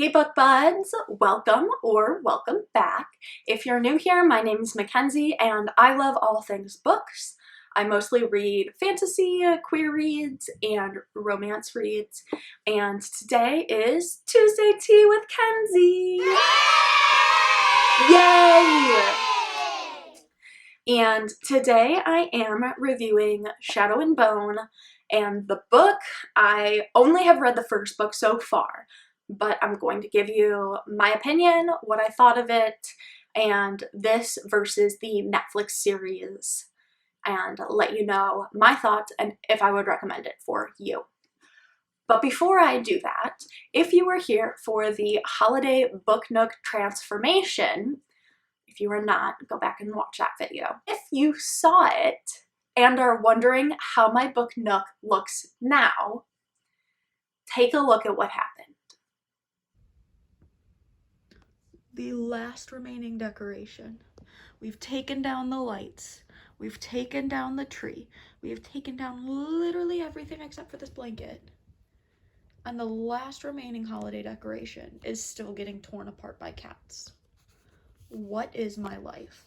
Hey book buds, welcome or welcome back. If you're new here, my name is Mackenzie and I love all things books. I mostly read fantasy, queer reads, and romance reads. And today is Tuesday Tea with Kenzie! Yay! And today I am reviewing Shadow and Bone, and the book, I only have read the first book so far, but I'm going to give you my opinion, what I thought of it, and this versus the Netflix series, and let you know my thoughts and if I would recommend it for you. But before I do that, if you were here for the holiday book nook transformation, if you are not, go back and watch that video. If you saw it and are wondering how my book nook looks now, take a look at what happened. The last remaining decoration. We've taken down the lights. We've taken down the tree. We have taken down literally everything except for this blanket. And the last remaining holiday decoration is still getting torn apart by cats. What is my life?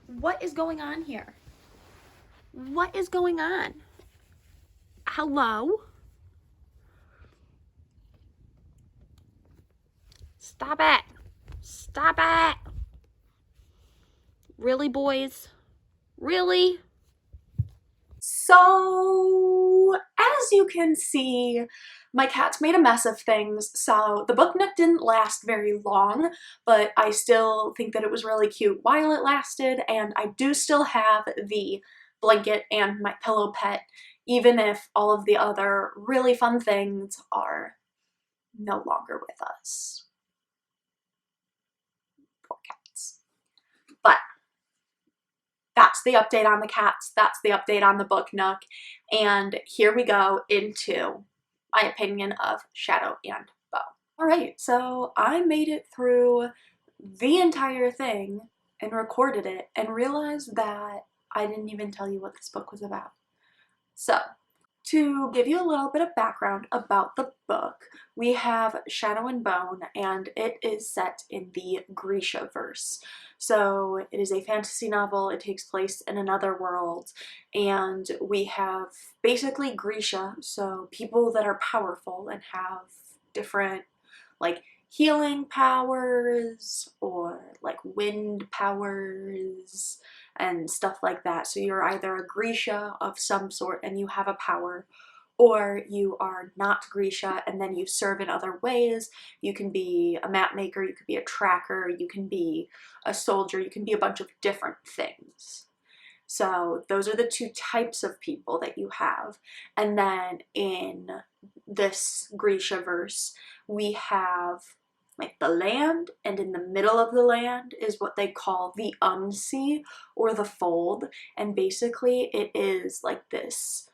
What is going on here? What is going on? Hello? Stop it. Stop it. Really, boys? Really? So, as you can see, my cats made a mess of things, so the book nook didn't last very long, but I still think that it was really cute while it lasted, and I do still have the blanket and my pillow pet, even if all of the other really fun things are no longer with us. Poor cats. But that's the update on the cats, that's the update on the book nook, and here we go into my opinion of Shadow and Bone. Alright, so I made it through the entire thing and recorded it and realized that I didn't even tell you what this book was about. So, to give you a little bit of background about the book, we have Shadow and Bone, and it is set in the Grisha-verse. So it is a fantasy novel, it takes place in another world, and we have basically Grisha, so people that are powerful and have different, like, healing powers or like wind powers and stuff like that. So you're either a Grisha of some sort and you have a power, or you are not Grisha and then you serve in other ways. You can be a map maker, you could be a tracker, you can be a soldier, you can be a bunch of different things. So those are the two types of people that you have. And then in this Grisha verse, we have like the land, and in the middle of the land is what they call the unsea or the fold, and basically it is like this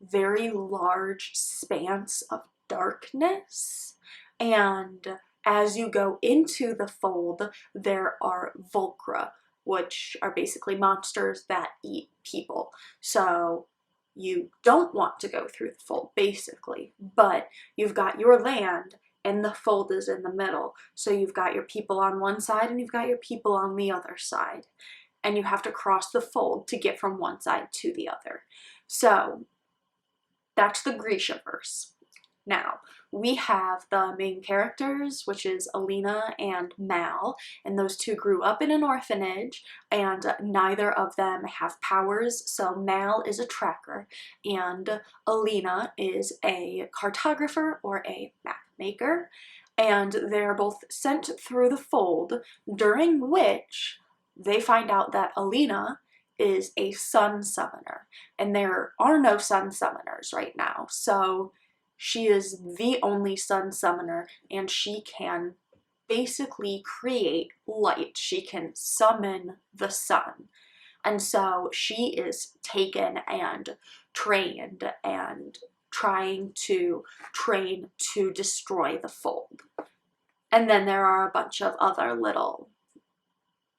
very large expanse of darkness, and as you go into the fold there are Volcra, which are basically monsters that eat people. So you don't want to go through the fold basically, but you've got your land and the fold is in the middle. So you've got your people on one side and you've got your people on the other side. And you have to cross the fold to get from one side to the other. So that's the Grisha verse. Now, we have the main characters, which is Alina and Mal, and those two grew up in an orphanage, and neither of them have powers. So Mal is a tracker, and Alina is a cartographer or a map maker, and they're both sent through the fold, during which they find out that Alina is a sun summoner, and there are no sun summoners right now, so she is the only sun summoner, and she can basically create light. She can summon the sun. And so she is taken and trained and trying to train to destroy the fold. And then there are a bunch of other little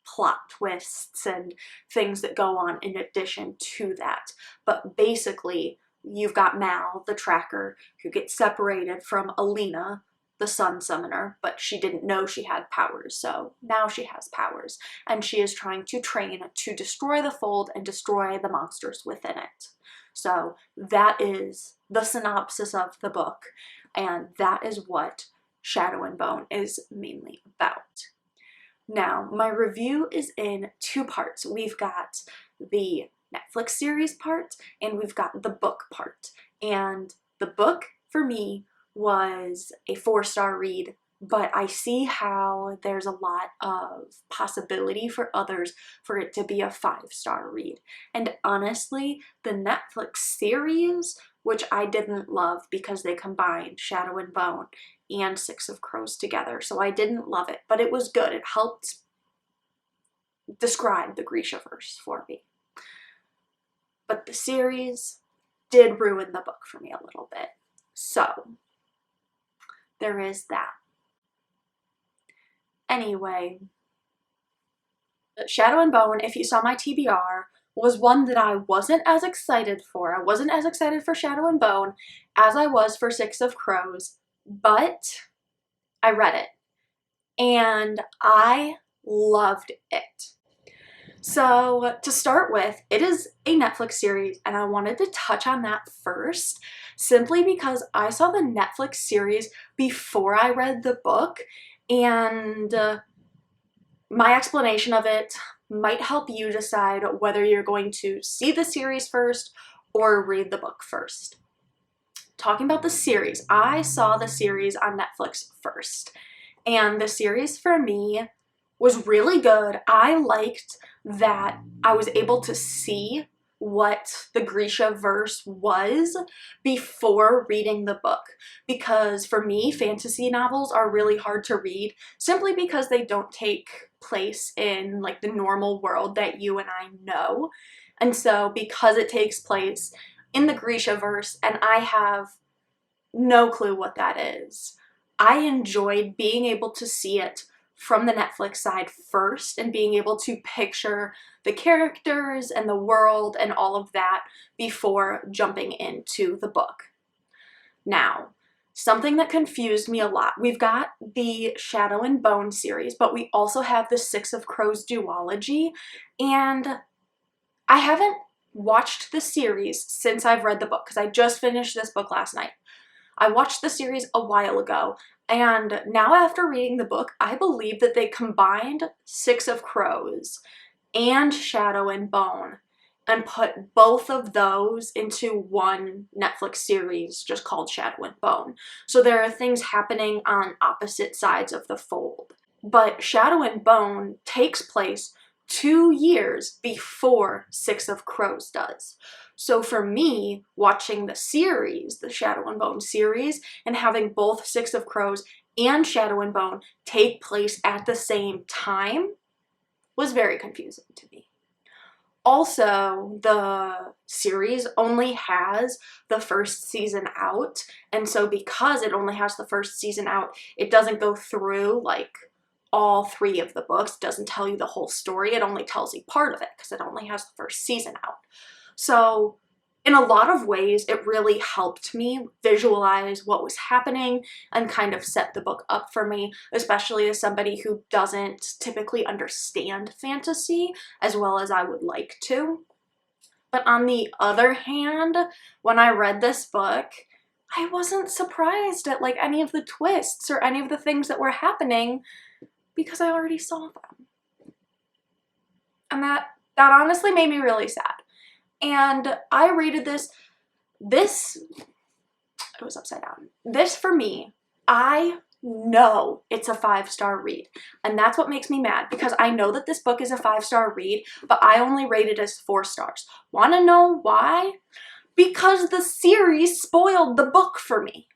plot twists and things that go on in addition to that. But basically, you've got Mal, the tracker, who gets separated from Alina the sun summoner, but she didn't know she had powers, so now she has powers, and she is trying to train to destroy the fold and destroy the monsters within it. So that is the synopsis of the book, and that is what Shadow and Bone is mainly about. Now, my review is in two parts. We've got the Netflix series part, and we've got the book part. And the book, for me, was a 4-star read, but I see how there's a lot of possibility for others for it to be a 5-star read. And honestly, the Netflix series, which I didn't love because they combined Shadow and Bone and Six of Crows together, so I didn't love it, but it was good. It helped describe the Grishaverse for me. But the series did ruin the book for me a little bit. So there is that. Anyway, Shadow and Bone, if you saw my TBR, was one that I wasn't as excited for. I wasn't as excited for Shadow and Bone as I was for Six of Crows, but I read it and I loved it. So to start with, it is a Netflix series, and I wanted to touch on that first simply because I saw the Netflix series before I read the book, and my explanation of it might help you decide whether you're going to see the series first or read the book first. Talking about the series, I saw the series on Netflix first, and the series for me was really good. I liked that I was able to see what the Grishaverse was before reading the book, because for me, fantasy novels are really hard to read simply because they don't take place in like the normal world that you and I know. And so because it takes place in the Grishaverse and I have no clue what that is, I enjoyed being able to see it from the Netflix side first and being able to picture the characters and the world and all of that before jumping into the book. Now, something that confused me a lot, we've got the Shadow and Bone series, but we also have the Six of Crows duology, and I haven't watched the series since I've read the book because I just finished this book last night. I watched the series a while ago, and now after reading the book, I believe that they combined Six of Crows and Shadow and Bone and put both of those into one Netflix series just called Shadow and Bone. So there are things happening on opposite sides of the fold. But Shadow and Bone takes place 2 years before Six of Crows does. So for me, watching the series, the Shadow and Bone series, and having both Six of Crows and Shadow and Bone take place at the same time was very confusing to me. Also, the series only has the first season out, and so because it only has the first season out, it doesn't go through like all 3 of the books. It doesn't tell you the whole story. It only tells you part of it because it only has the first season out. So in a lot of ways, it really helped me visualize what was happening and kind of set the book up for me, especially as somebody who doesn't typically understand fantasy as well as I would like to. But on the other hand, when I read this book, I wasn't surprised at like any of the twists or any of the things that were happening because I already saw them. And that honestly made me really sad. And I rated this, it was upside down. This for me, I know it's a 5-star read. And that's what makes me mad, because I know that this book is a 5-star read, but I only rated it as 4 stars. Wanna know why? Because the series spoiled the book for me.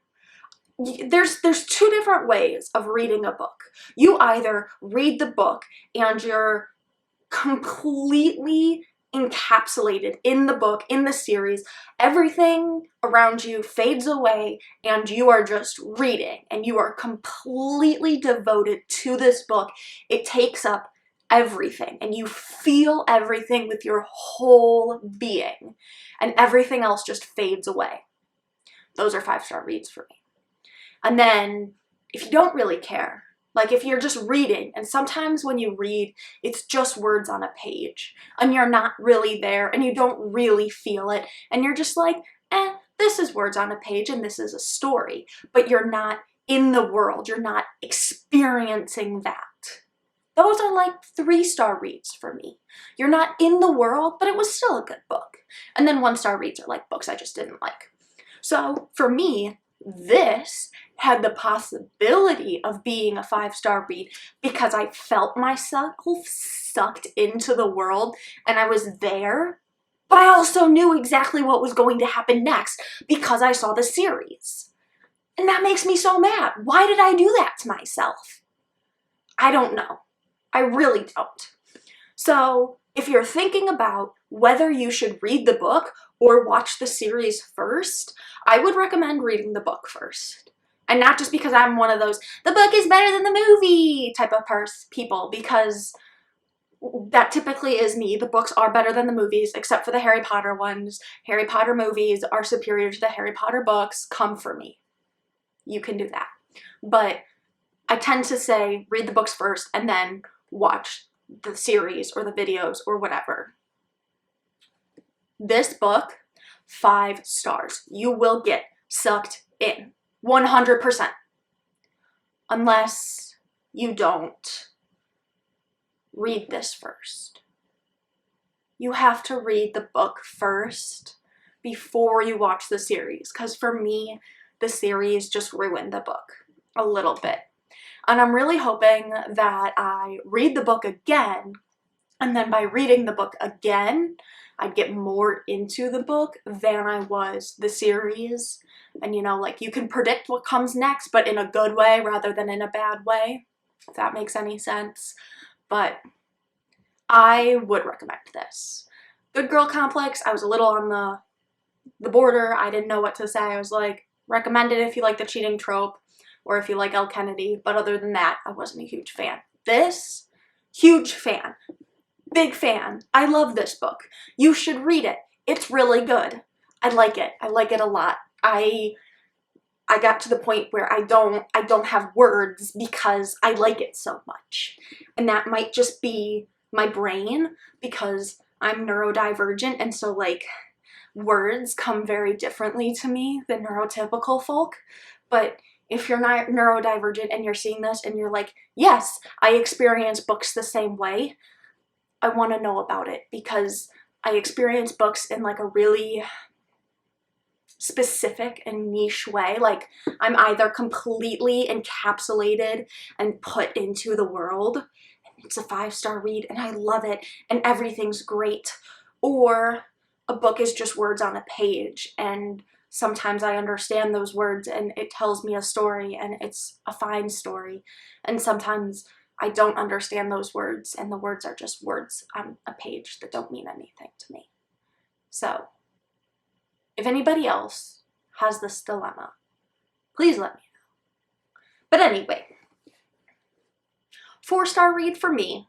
There's 2 different ways of reading a book. You either read the book and you're completely encapsulated in the book, in the series, everything around you fades away and you are just reading and you are completely devoted to this book. It takes up everything and you feel everything with your whole being and everything else just fades away. Those are 5-star reads for me. And then if you don't really care, like if you're just reading, and sometimes when you read, it's just words on a page, and you're not really there, and you don't really feel it, and you're just like, this is words on a page, and this is a story, but you're not in the world, you're not experiencing that. Those are like 3-star reads for me. You're not in the world, but it was still a good book. And then 1-star reads are like books I just didn't like. So for me, this had the possibility of being a 5-star read because I felt myself sucked into the world and I was there, but I also knew exactly what was going to happen next because I saw the series. And that makes me so mad. Why did I do that to myself? I don't know. I really don't. So if you're thinking about whether you should read the book or watch the series first, I would recommend reading the book first. And not just because I'm one of those, the book is better than the movie type of people, because that typically is me. The books are better than the movies, except for the Harry Potter ones. Harry Potter movies are superior to the Harry Potter books. Come for me. You can do that. But I tend to say read the books first and then watch the series or the videos or whatever. This book, 5 stars. You will get sucked in 100%. Unless you don't read this first. You have to read the book first before you watch the series, because for me, the series just ruined the book a little bit. And I'm really hoping that I read the book again, and then by reading the book again, I'd get more into the book than I was the series. And you know, like you can predict what comes next, but in a good way rather than in a bad way, if that makes any sense. But I would recommend this. Good Girl Complex, I was a little on the border. I didn't know what to say. I was like, recommend it if you like the cheating trope or if you like Elle Kennedy. But other than that, I wasn't a huge fan. This, huge fan. Big fan. I love this book. You should read it. It's really good. I like it. I like it a lot. I got to the point where I don't have words because I like it so much. And that might just be my brain because I'm neurodivergent, and so like words come very differently to me than neurotypical folk. But if you're not neurodivergent and you're seeing this and you're like, yes, I experience books the same way, I want to know about it because I experience books in like a really specific and niche way. Like I'm either completely encapsulated and put into the world, and it's a 5-star read and I love it and everything's great, or a book is just words on a page and sometimes I understand those words and it tells me a story and it's a fine story, and sometimes I don't understand those words and the words are just words on a page that don't mean anything to me. So if anybody else has this dilemma, please let me know. But anyway, 4-star read for me,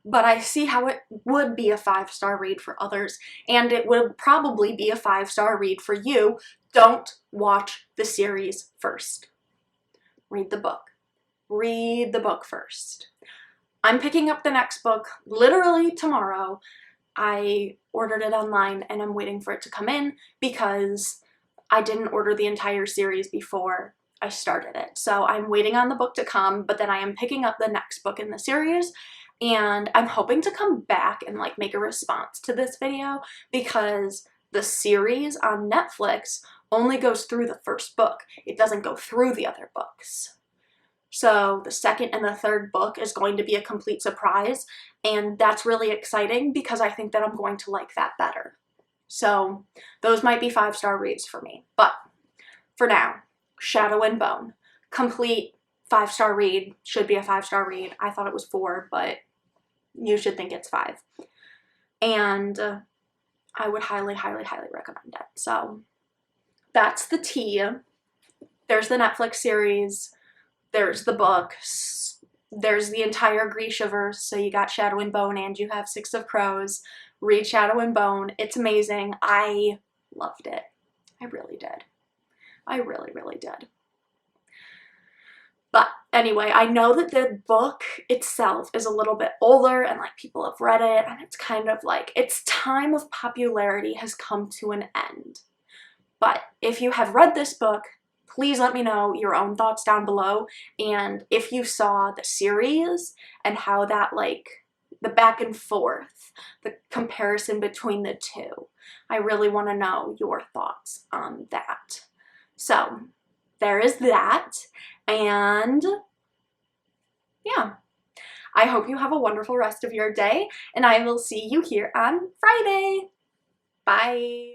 but I see how it would be a 5-star read for others, and it would probably be a 5-star read for you. Don't watch the series first. Read the book. Read the book first. I'm picking up the next book literally tomorrow. I ordered it online and I'm waiting for it to come in because I didn't order the entire series before I started it. So I'm waiting on the book to come, but then I am picking up the next book in the series, and I'm hoping to come back and like make a response to this video because the series on Netflix only goes through the first book. It doesn't go through the other books. So the second and the third book is going to be a complete surprise, and that's really exciting because I think that I'm going to like that better. So those might be 5-star reads for me. But for now, Shadow and Bone. Complete 5-star read. Should be a 5-star read. I thought it was 4, but you should think it's 5. And I would highly, highly, highly recommend it. So that's the tea. There's the Netflix series. There's the books. There's the entire Grishaverse. So you got Shadow and Bone and you have Six of Crows. Read Shadow and Bone. It's amazing. I loved it. I really did. I really, really did. anyway, I know that the book itself is a little bit older and like people have read it, and it's kind of like its time of popularity has come to an end. But if you have read this book, please let me know your own thoughts down below, and if you saw the series and how that, like, the back and forth, the comparison between the two. I really want to know your thoughts on that. So there is that, and yeah, I hope you have a wonderful rest of your day, and I will see you here on Friday. Bye.